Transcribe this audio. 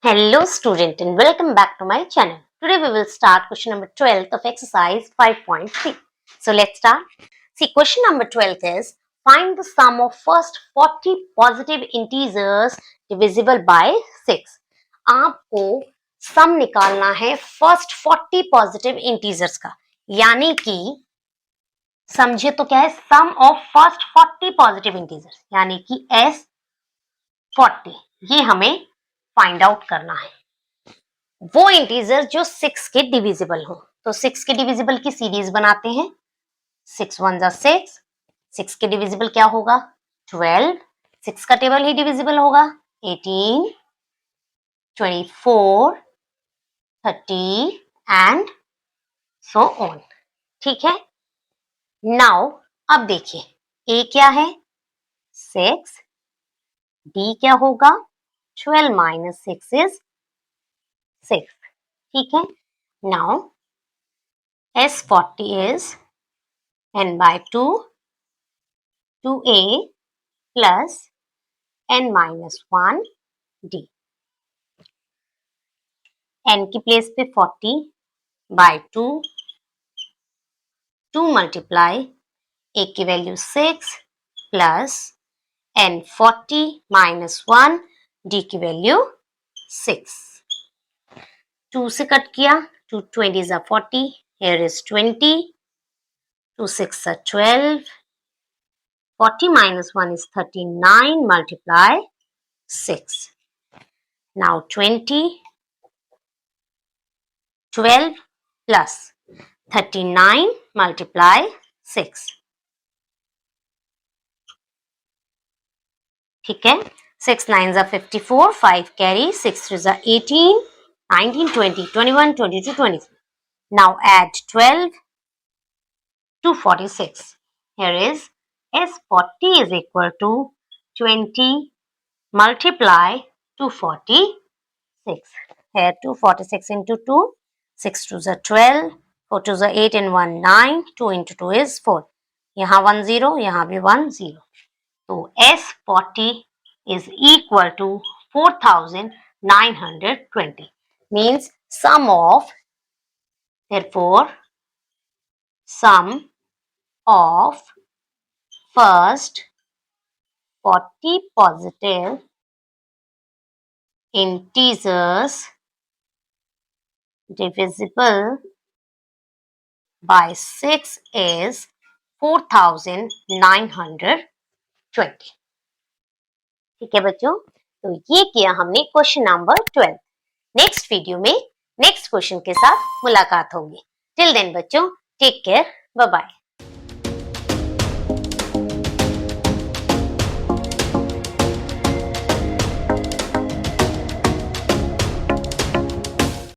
Hello student and welcome back to my channel. Today we will start question number 12 of exercise 5.3. So let's start. See, question number 12 is find the sum of first 40 positive integers divisible by 6. आपको सम निकालना है first 40 positive integers का, यानी कि समझे तो क्या है, सम ऑफ फर्स्ट 40 पॉजिटिव इंटीजर्स यानी कि S40, ये हमें फाइंड आउट करना है। वो इंटीजर जो 6 के डिविजिबल हो, तो 6 के डिविजिबल की सीरीज बनाते हैं। 6 1 जा 6, 6 के डिविजिबल क्या होगा 12, 6 का टेबल ही डिविजिबल होगा 18, 24, 30 एंड सो ऑन। ठीक है, नाउ अब देखिए ए क्या है 6, बी क्या होगा 12 minus 6 is 6. ठीक है, now S40 is n by 2 2a plus n minus 1 d. n की प्लेस पे 40 by 2, 2 multiply a की value 6 plus n 40 minus 1 d की वैल्यू 6. 2 से कट किया, 2 20s are 40, here is 20, 2 6 are 12, 40 minus 1 is 39, multiply 6. Now 20, 12 plus 39 multiply 6. ठीक है, 6 9s are 54, 5 carry, 6 3s are 18, 19, 20, 21, 22, 23. Now add 12 to 46. Here is S40 is equal to 20 multiply 246. Here 246 into 2, 6 2s are 12, 4 2s are 8 and 1 9, 2 into 2 is 4. यहाँ 1 0, यहाँ भी 1 0. तो S40 is equal to 4920. Means sum of, therefore sum of first 40 positive integers divisible by 6 is 4920. ठीक है बच्चों, तो ये किया हमने क्वेश्चन नंबर 12. नेक्स्ट वीडियो में नेक्स्ट क्वेश्चन के साथ मुलाकात होगी. टिल देन बच्चों, टेक केयर, बाय बाय.